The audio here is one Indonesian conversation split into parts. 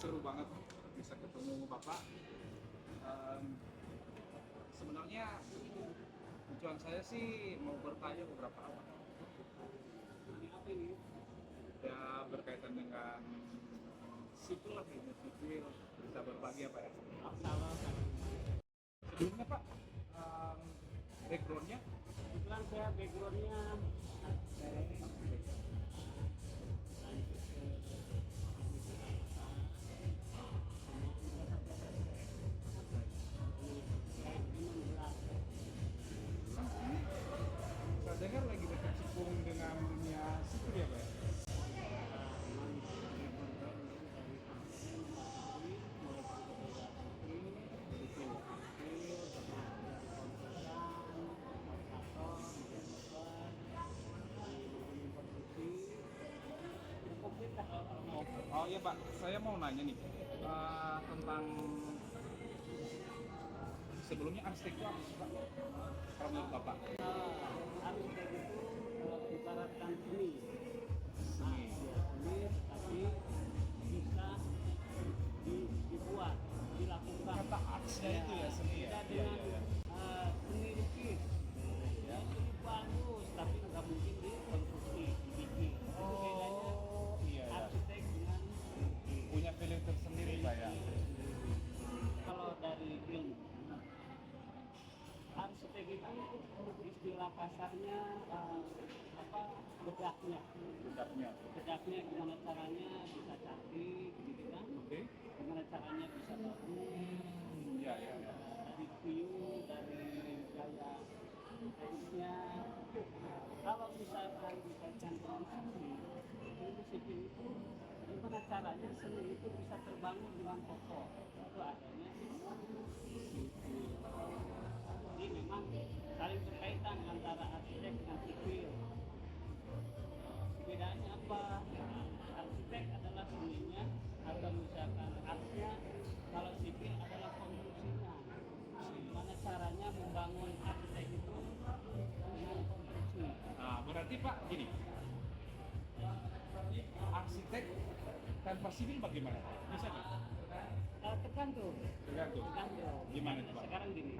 seru banget bisa ketemu Bapak. Sebenarnya tujuan saya sih mau bertanya beberapa hal. Apa ini? Ya berkaitan dengan sipil lah, ini sipil bisa berbagi apa ya. Salah kalau Sebelumnya Pak, backgroundnya kebetulan saya backgroundnya arsitek, lanjut ke saya dengar lagi berkecimpung dengan dunia sipil ya Pak ya? Oh iya Pak, saya mau nanya nih tentang sebelumnya arsitek itu apa sih Pak? Kalau menurut Bapak? arsitek itu ibaratkan seni. Seni. Seni tapi bisa dibuat, dilakukan. Kata artsnya itu ya seni ya? Beda Iya, dengan iya, iya. seni lukis. Ya, ini bagus tapi nggak mungkin dikonstruksi, dibikin. Itu bedanya Iya, iya. arsitek dengan lukis. Punya feeling tersendiri Pak ya? Kalau dari ilmu, arsitek itu istilah kasarnya bedaknya. Bedaknya. Bedaknya gimana caranya bisa cantik, gitu kan? Oke. Gimana caranya bisa bagus, Iya, iya, iya. dari view, dari gaya desainnya. Kalau misalkan dikaitkan dengan seni, ilmu sipil itu gimana caranya seni itu bisa terbangun dengan kokoh. Itu adanya sipil. Jadi memang saling berkaitan antara arsitek dengan sipil. Bedanya apa? Arsitek adalah seninya, atau misalkan artnya, kalau sipil adalah konstruksinya. Gimana caranya membangun arsitek itu dengan konstruksi. Nah, berarti Pak gini, arsitek tanpa sipil bagaimana? Bisa nggak? Tergantung. Tergantung. Gimana itu Pak? Sekarang gini,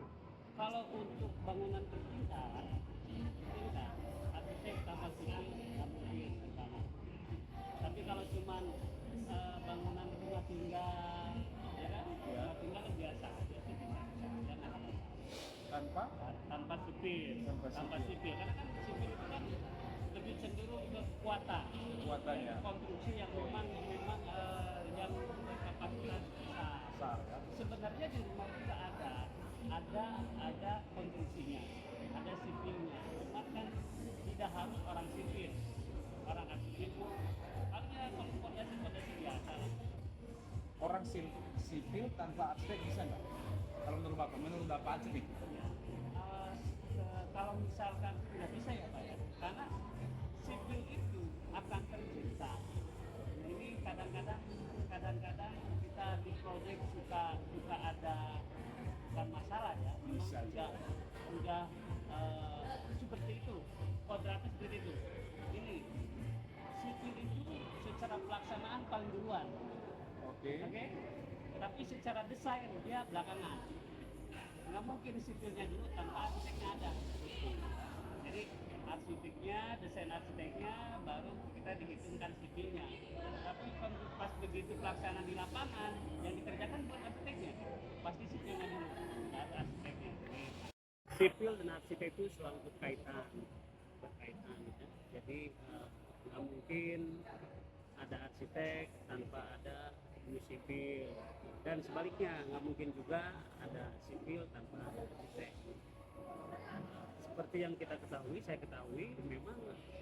kalau untuk bangunan bertingkat, arsitek tanpa sipil nggak mungkin bersama. Tapi kalau cuman bangunan rumah tinggal, ya kan? Ya. Rumah tinggal biasa aja, Tanpa? tanpa sipil. Tanpa Sipil, karena kan sipil itu kan lebih cenderung ke kekuatan. Kekuatannya. Konstruksi yang memang yang berkapasitas besar. Besar ya? Sebenarnya di rumah juga ada konstruksinya, ada sipilnya. Cuma kan tidak harus orang sipil, orang arsitek itu hanya fondasi biasa. Orang sipil tanpa arsitek bisa nggak? Kalau menurut Bapak aja nih. Kalau misalkan tidak bisa ya Pak ya, karena sipil itu akan tercipta. Nah, ini kadang-kadang kita di proyek suka ada bukan masalah ya, Bisa sudah seperti itu, kodratnya seperti itu. Ini sipil itu secara pelaksanaan paling duluan, Oke. oke? Tapi secara desain dia belakangan. Nggak mungkin sipilnya dulu tanpa arsiteknya ada. Jadi arsiteknya, desain arsiteknya, baru kita dihitungkan sipilnya. Tapi pas begitu pelaksanaan di lapangan, yang dikerjakan bukan arsiteknya, pasti sipilnya dulu, baru arsiteknya. Sipil dan arsitek itu selalu berkaitan. Ya. Jadi nggak mungkin ada arsitek tanpa ada sipil, dan sebaliknya nggak mungkin juga ada sipil tanpa ada arsitek. Seperti yang kita ketahui, saya ketahui memang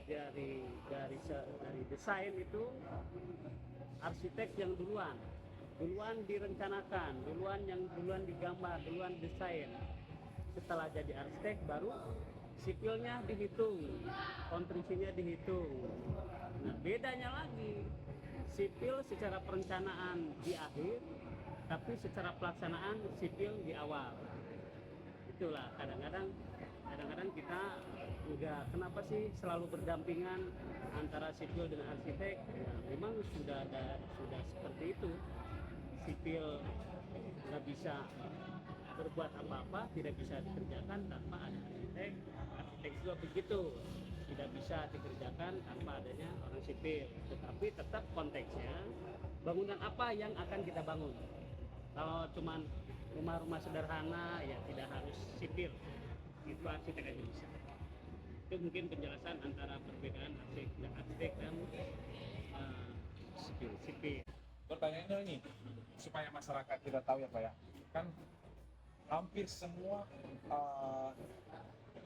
dari desain itu arsitek yang duluan direncanakan, duluan digambar, duluan desain. Setelah jadi arsitek baru sipilnya dihitung, konstruksinya dihitung. Nah, bedanya lagi, sipil secara perencanaan di akhir, tapi secara pelaksanaan sipil di awal. Itulah kadang-kadang kita enggak, kenapa sih selalu berdampingan antara sipil dengan arsitek? Ya, memang sudah seperti itu. bisa berbuat apa-apa, tidak bisa dikerjakan tanpa ada arsitek. Arsitek juga begitu, tidak bisa dikerjakan tanpa adanya orang sipil. Tetapi tetap konteksnya bangunan apa yang akan kita bangun. Kalau cuman rumah-rumah sederhana ya tidak harus sipil, itu arsitek aja bisa. Itu mungkin penjelasan antara perbedaan arsitek dan sipil. Pertanyaannya ini supaya masyarakat tidak tahu ya Pak ya, kan hampir semua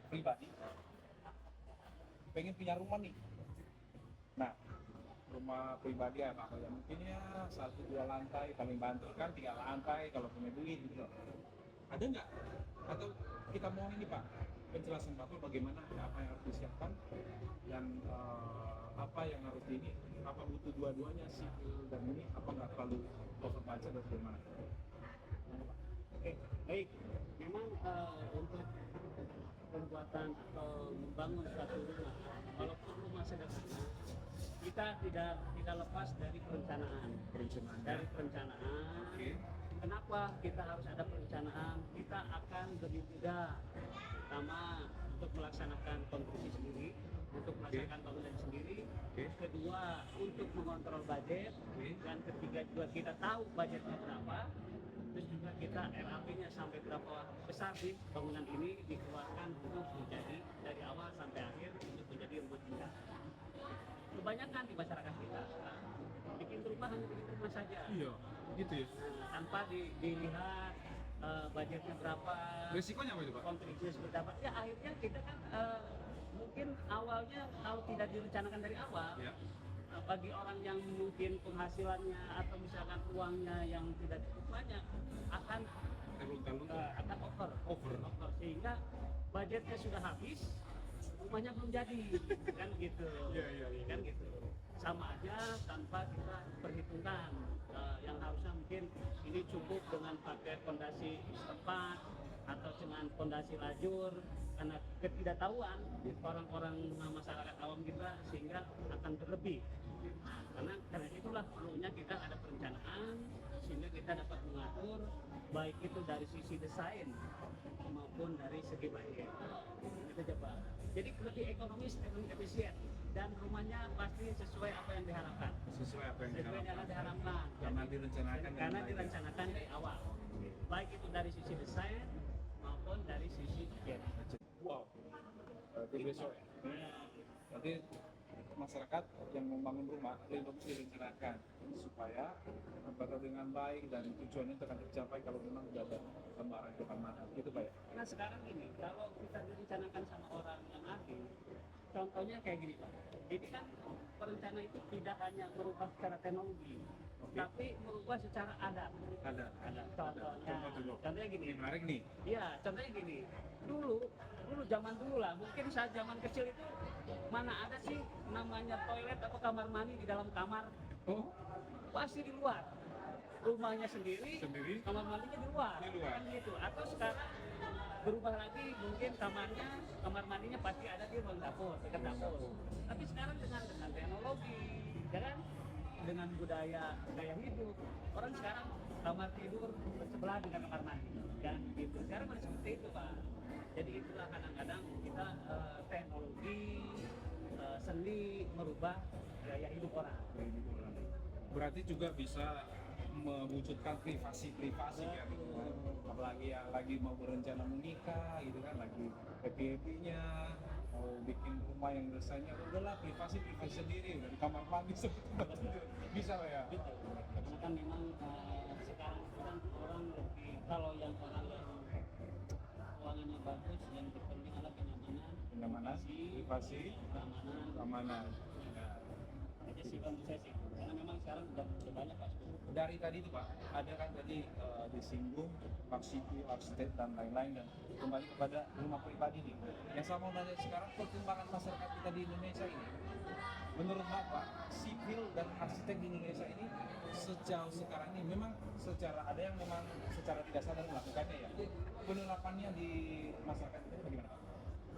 pribadi pengen punya rumah nih. Nah, rumah pribadi ya Pak, ya mungkin ya 1-2 lantai, paling bantu kan 3 lantai kalau punya duit gitu. Ada nggak? Atau kita mau ini Pak, penjelasan Bapak bagaimana apa yang harus disiapkan dan apa yang harus ini, apa butuh dua-duanya sipil dan ini, apa nggak terlalu over budget atau bagaimana? Oke, baik. Memang untuk pembuatan atau membangun suatu rumah, walaupun rumah sederhana, kita tidak lepas dari perencanaan. Dari perencanaan. Oke. Kenapa kita harus ada perencanaan? Kita akan lebih mudah, pertama untuk melaksanakan konstruksi sendiri, untuk melaksanakan bangunan sendiri. Oke. Kedua, untuk mengontrol budget. Oke. Dan ketiga juga kita tahu budgetnya berapa. Terus juga kita RAP-nya sampai berapa besar sih bangunan ini dikeluarkan untuk menjadi dari awal sampai akhir untuk menjadi rumah tinggal. Kebanyakan di masyarakat kita bikin rumah hanya bikin rumah saja. Iya, gitu ya. Tanpa dilihat budgetnya berapa, Resikonya apa itu Pak? kontribusi berapa. Ya akhirnya kita kan mungkin awalnya kalau tidak direncanakan dari awal, Ya. bagi orang yang mungkin penghasilannya atau misalkan uangnya yang tidak cukup banyak akan akan over sehingga budgetnya sudah habis, rumahnya belum jadi kan gitu. Iya. Kan gitu, sama aja tanpa kita perhitungkan yang harusnya mungkin ini cukup dengan pakai fondasi setempat atau dengan fondasi lajur, karena ketidaktahuan orang-orang masyarakat awam kita sehingga akan berlebih. Karena itulah perlunya kita ada perencanaan sehingga kita dapat mengatur baik itu dari sisi desain maupun dari segi budget. Kita coba. Jadi lebih ekonomis, lebih efisien dan rumahnya pasti sesuai apa yang diharapkan. Sesuai apa yang diharapkan. Karena direncanakan Karena direncanakan dari awal. Baik itu dari sisi desain maupun dari sisi budget. Wow. Berarti besok ya. Berarti masyarakat yang membangun rumah lebih direncanakan supaya terbatas dengan baik dan tujuannya akan tercapai kalau memang sudah ada gambaran depan mata gitu Pak ya. Nah sekarang ini kalau kita direncanakan sama orang yang ahli, contohnya kayak gini Pak. Jadi kan perencana itu tidak hanya merubah secara teknologi, tapi merubah secara adat. Ada. Contohnya gini. Ini menarik nih. Iya, contohnya gini. Dulu zaman dulu lah, mungkin saat zaman kecil itu mana ada sih namanya toilet atau kamar mandi di dalam kamar? Oh, Pasti di luar. Rumahnya sendiri, Sendiri? kamar mandinya di luar. Di luar. Kan gitu. Atau sekarang berubah lagi, mungkin kamar mandinya pasti ada di ruang dapur, dekat dapur. Tapi sekarang dengan teknologi, ya kan? Dengan budaya gaya hidup, orang sekarang kamar tidur bersebelah dengan kamar mandi. Dan gitu. Sekarang masih seperti itu Pak. Jadi itulah kadang-kadang kita teknologi, seni merubah gaya hidup orang. berarti juga bisa mewujudkan privasi ya gitu kan. Apalagi yang lagi mau berencana menikah gitu kan, lagi happy-happynya mau bikin rumah yang rasanya udahlah privasi sendiri dari kamar mandi seperti itu bisa Pak ya. Betul. Karena kan memang sekarang kan orang lebih, kalau yang orang yang keuangannya bagus, yang terpenting adalah kenyamanan, Privasi, keamanan. aja sih kalau saya sih. Karena memang sekarang sudah banyak Pak. Dari tadi itu Pak, ada kan tadi disinggung arsitek dan lain-lain, dan kembali kepada rumah pribadi nih. Yang saya mau nanya sekarang, perkembangan masyarakat kita di Indonesia ini, menurut Bapak, sipil dan arsitek di Indonesia ini sejauh sekarang ini memang secara ada yang memang secara tidak sadar melakukannya ya. Penerapannya di masyarakat itu bagaimana Pak?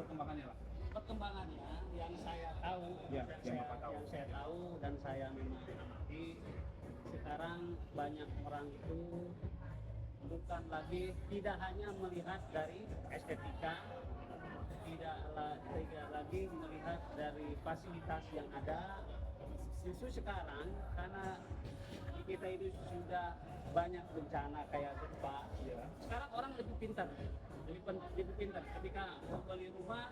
Perkembangannya lah. Perkembangannya yang saya tahu, Ya, yang saya tahu dan saya memang amati, sekarang banyak orang itu bukan lagi tidak hanya melihat dari estetika, tidak lagi melihat dari fasilitas yang ada. Justru sekarang karena kita itu sudah banyak bencana kayak gempa, Iya. sekarang orang lebih pintar, lebih pintar. Ketika membeli rumah,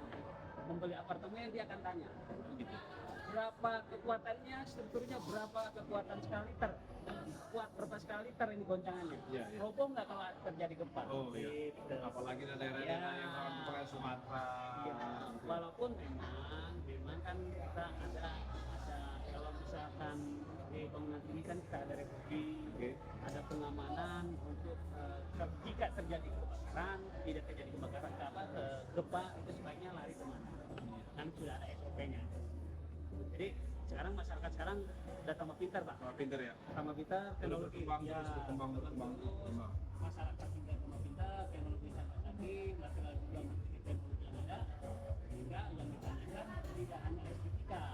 membeli apartemen, dia akan tanya, Gitu. berapa kekuatannya, strukturnya berapa kekuatan skala liter, kuat berapa skala liter ini goncangannya, Iya, iya. roboh nggak kalau terjadi gempa. Oh iya. Gitu. Apalagi daerah-daerah yang rawan gempa kayak Sumatera. Ya, walaupun memang kan kita ada kalau misalkan di bangunan tinggi kan kita ada refugee, Oke. ada pengamanan untuk jika terjadi kebakaran, tidak terjadi kebakaran gempa itu sebaiknya lari kemana? Kan sudah ada SOP-nya. Jadi sekarang masyarakat sekarang udah tambah pintar, Pak. Wah, pinter ya. Tambah pintar, teknologi berkembang ya, terus, berkembang. masyarakat juga tambah pintar, teknologi tambah lagi, masyarakat juga memiliki teknologi yang ada, sehingga yang ditanyakan tidak hanya estetika,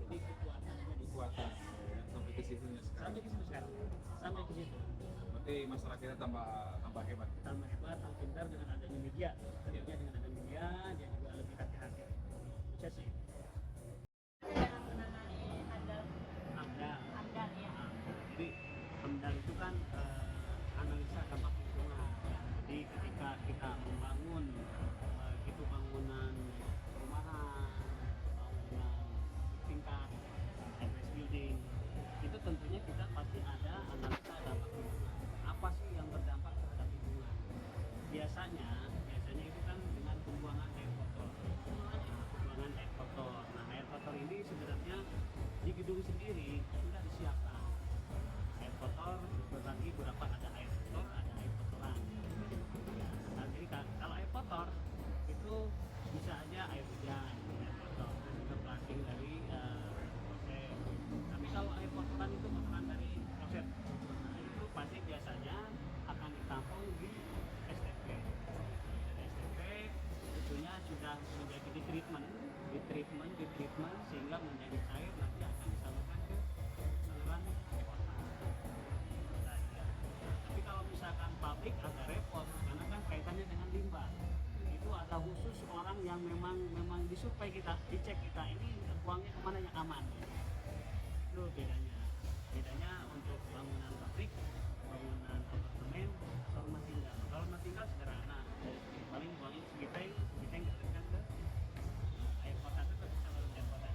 jadi kekuatannya di Kekuatan ya, sampai ke situnya sekarang. sampai ke situ sekarang, sampai ke situ. Berarti masyarakat kita tambah hebat. Tambah hebat, tambah pintar dengan adanya media. Tentunya dengan adanya media, dia juga lebih hati-hati. Bisa sih. Dalam menangani handal AMDAL. handal ya. Jadi AMDAL itu kan analisa dampak lingkungan. Jadi ketika kita membangun itu bangunan perumahan, bangunan tingkat, address building, itu tentunya kita pasti ada analisa dampak lingkungan. Apa sih yang berdampak terhadap lingkungan? Biasanya itu kan dengan pembuangan air kotor. Pembuangan air kotor. Nah, air kotor ini sebenarnya di gedung sendiri sudah disiapkan. Air kotor berbagi berapa, ada air kotor, ada air kotoran. Ya, nah, jadi kalau air kotor itu bisa aja air hujan, air kotor, dan juga plastik dari proses. Tapi kalau air kotoran itu kotoran dari proses, nah, itu pasti biasanya akan ditampung di STP. Dan STP tentunya sudah menjadi di treatment sehingga menjadi air nanti akan disalurkan ke saluran kota. Nah, ya. Tapi kalau misalkan pabrik agak repot karena kan kaitannya dengan limbah. Itu ada khusus orang yang memang disuplai kita, dicek kita ini buangnya kemana yang aman. Itu bedanya untuk bangunan pabrik, bangunan apartemen, atau rumah tinggal. Kalau rumah tinggal sederhana, paling buangnya segiteng ditekan ke air kota, itu ke saluran air kota.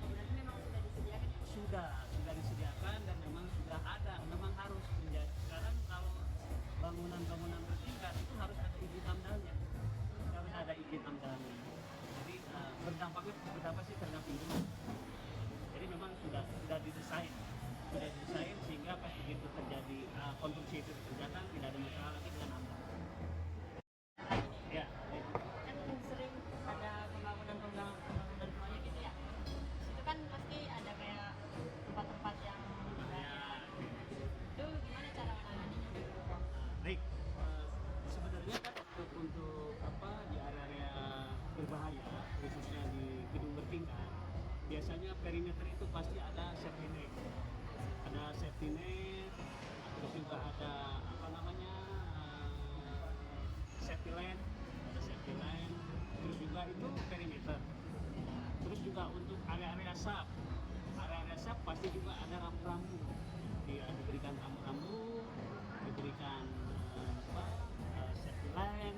Berarti memang sudah disediakan ya? Sudah disediakan dan memang ada, memang harus menjadi. Sekarang kalau bangunan bertingkat itu harus ada izin AMDAL-nya, harus ada izin AMDAL-nya. Jadi berdampak sih terhadap lingkungan. Jadi memang sudah didesain sehingga pas begitu terjadi konstruksi itu dikerjakan tidak ada masalah lagi dengan AMDAL. Ya, Kan sering ada pembangunan proyek gitu ya. Itu kan pasti ada kayak tempat-tempat yang itu gimana cara menanganinya? baik. Sebenarnya kan untuk di area berbahaya, khususnya di gedung bertingkat, biasanya perimeter itu pasti ada safety net, terus juga ada safety line, terus juga itu perimeter. Terus juga untuk area-area SAP pasti juga ada rambu-rambu. Diberikan rambu-rambu, diberikan safety line,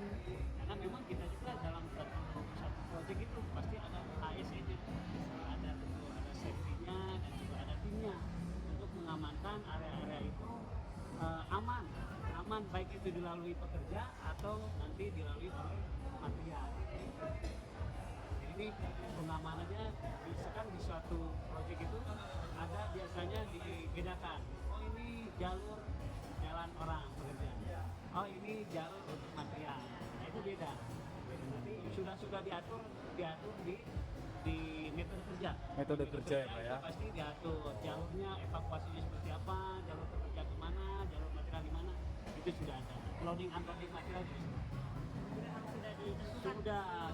karena memang kita juga dalam satu proyek itu pasti ada ASN-nya, ada safety-nya dan juga ada timnya untuk mengamankan area-area itu aman, baik itu dilalui pekerja atau nanti dilalui oleh material. Jadi pengamanannya misalkan di suatu proyek itu ada biasanya dibedakan, oh ini jalur jalan orang pekerja, oh ini jalur untuk material. Nah, itu beda. Nanti sudah diatur di metode kerja. Metode kerja ya, Pak ya. Itu pasti diatur jalurnya, evakuasinya seperti apa, jalur pekerja kemana, jalur material di mana, itu sudah ada. Loading unloading material juga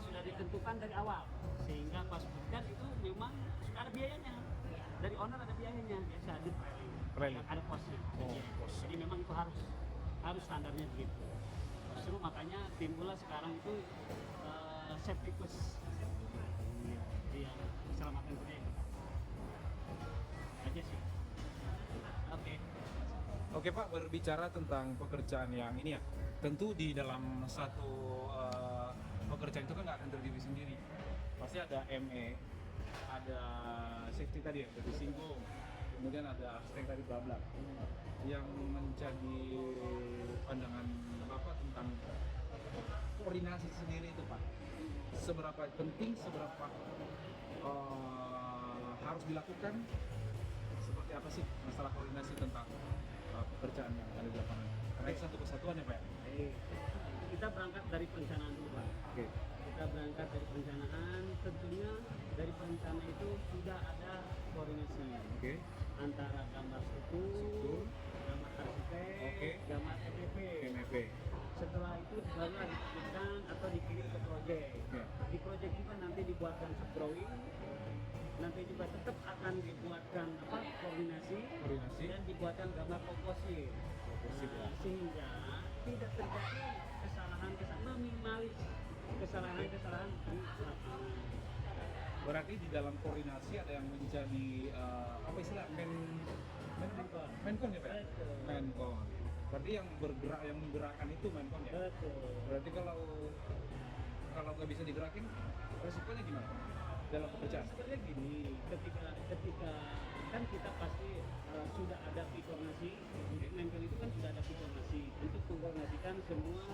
sudah ditentukan dari awal, sehingga pas dan itu memang sudah ada biayanya, dari owner ada biayanya, biasa ada Prelim. ada posnya. Oh, pos. Jadi memang itu harus harus standarnya begitu. Justru makanya timbullah sekarang itu Septikus. Iya, yang keselamatan kerja itu. Aja sih. Oke. Oke Pak, berbicara tentang pekerjaan yang ini ya, tentu di dalam satu pekerjaan itu kan nggak akan terdiri sendiri. Pasti ada ME, ada safety tadi yang tadi disinggung, kemudian ada arsitek tadi bla bla. Yang menjadi pandangan Bapak tentang koordinasi sendiri itu Pak, seberapa penting, seberapa harus dilakukan, seperti apa sih masalah koordinasi tentang pekerjaan yang ada di lapangan? Karena itu satu kesatuan ya Pak. Kita berangkat dari perencanaan dulu Pak. Oke. Kita berangkat dari perencanaan, tentunya dari perencana itu sudah ada koordinasi Oke. antara gambar struktur, gambar arsitek, Oke. gambar MEP. MFP. Setelah itu barulah dikirimkan atau dikirim ke proyek. Ya. Di proyek juga nanti dibuatkan subdrawing, nanti juga tetap akan dibuatkan koordinasi dan dibuatkan gambar komposit. Sehingga tidak terjadi kesalahan meminimalis kesalahan di lapangan. Berarti di dalam koordinasi ada yang menjadi apa istilah menkon ya Pak? Betul. Menkon. Berarti yang bergerak, yang menggerakkan itu menkon ya? Betul. Berarti kalau nggak bisa digerakin, resikonya gimana dalam pekerjaan? Sebenarnya gini, ketika kan kita pasti sudah ada koordinasi, untuk menkon itu kan sudah ada koordinasi untuk mengkoordinasikan semua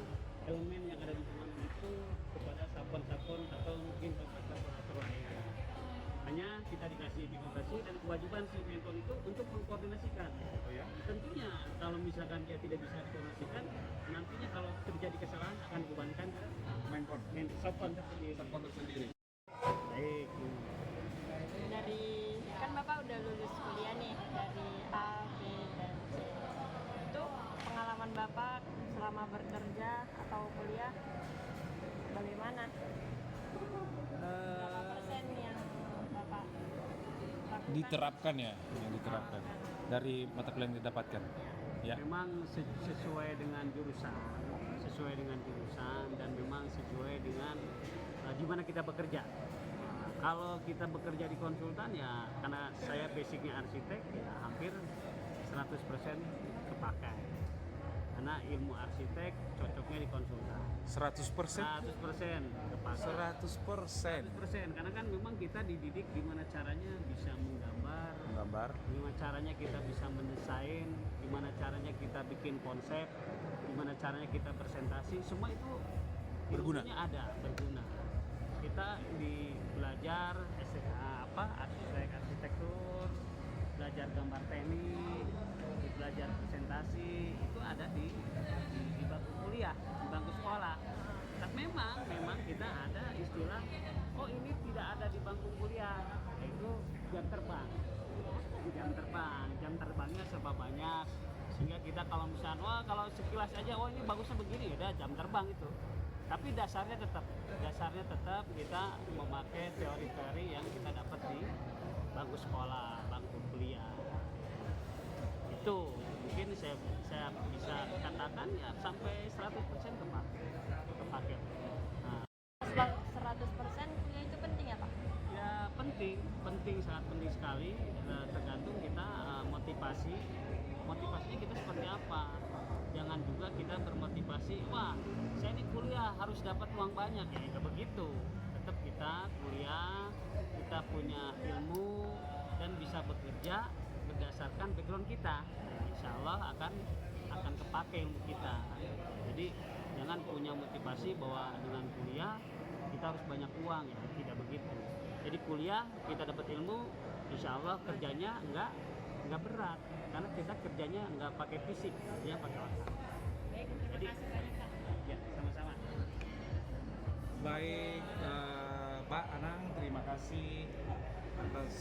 elemen yang ada di bangunan itu kepada sapon-sapon atau mungkin kontraktor lain. Hanya kita dikasih koordinasi dan kewajiban si menkon itu untuk mengkoordinasikan. Oh ya? Tentunya kalau misalkan dia tidak bisa dikoordinasikan, nantinya kalau terjadi kesalahan akan dibebankan ke Menkon. sapon tersendiri. Subkon sendiri. Baik. Dari kan Bapak udah lulus kuliah nih dari A, B, dan C. Itu pengalaman Bapak selama bekerja atau kuliah bagaimana? Berapa persen yang Bapak lakukan? Diterapkan ya, yang diterapkan dari mata kuliah yang didapatkan. Ya. Memang sesuai dengan jurusan dan memang sesuai dengan di mana kita bekerja. Kalau kita bekerja di konsultan ya karena saya basicnya arsitek ya hampir 100% kepakai. Karena ilmu arsitek cocoknya di konsultan. 100%? 100% kepakai. 100%. Karena kan memang kita dididik gimana caranya bisa menggambar, gimana caranya kita bisa mendesain, gimana caranya kita bikin konsep, gimana caranya kita presentasi, semua itu Berguna. ilmunya ada, berguna. Kita belajar arsitektur, belajar gambar teknik, belajar presentasi, itu ada di bangku kuliah, di bangku sekolah. Tapi memang kita ada istilah, oh ini tidak ada di bangku kuliah, yaitu jam terbang. Jam terbangnya serba banyak, sehingga kita kalau misalnya, wah kalau sekilas aja, oh ini bagusnya begini, udah jam terbang itu. Tapi dasarnya tetap kita memakai teori-teori yang kita dapat di bangku sekolah, bangku kuliah. Itu mungkin saya bisa katakan ya sampai 100% kepakai. Nah, 100% kuliah itu penting ya Pak? ya penting, sangat penting sekali. Tergantung kita motivasinya kita seperti apa. Jangan juga kita bermotivasi, wah saya ini kuliah harus dapat uang banyak, ya nggak begitu. Tetap kita kuliah, kita punya ilmu dan bisa bekerja berdasarkan background kita. Insya Allah akan kepake ilmu kita. Jadi jangan punya motivasi bahwa dengan kuliah kita harus banyak uang, ya tidak begitu. Jadi kuliah kita dapat ilmu, insya Allah kerjanya nggak berat karena kita kerjanya nggak pakai fisik, ya pakai otak. Baik, terima kasih banyak Pak. Ya, sama-sama. Baik, Pak Anang, terima kasih atas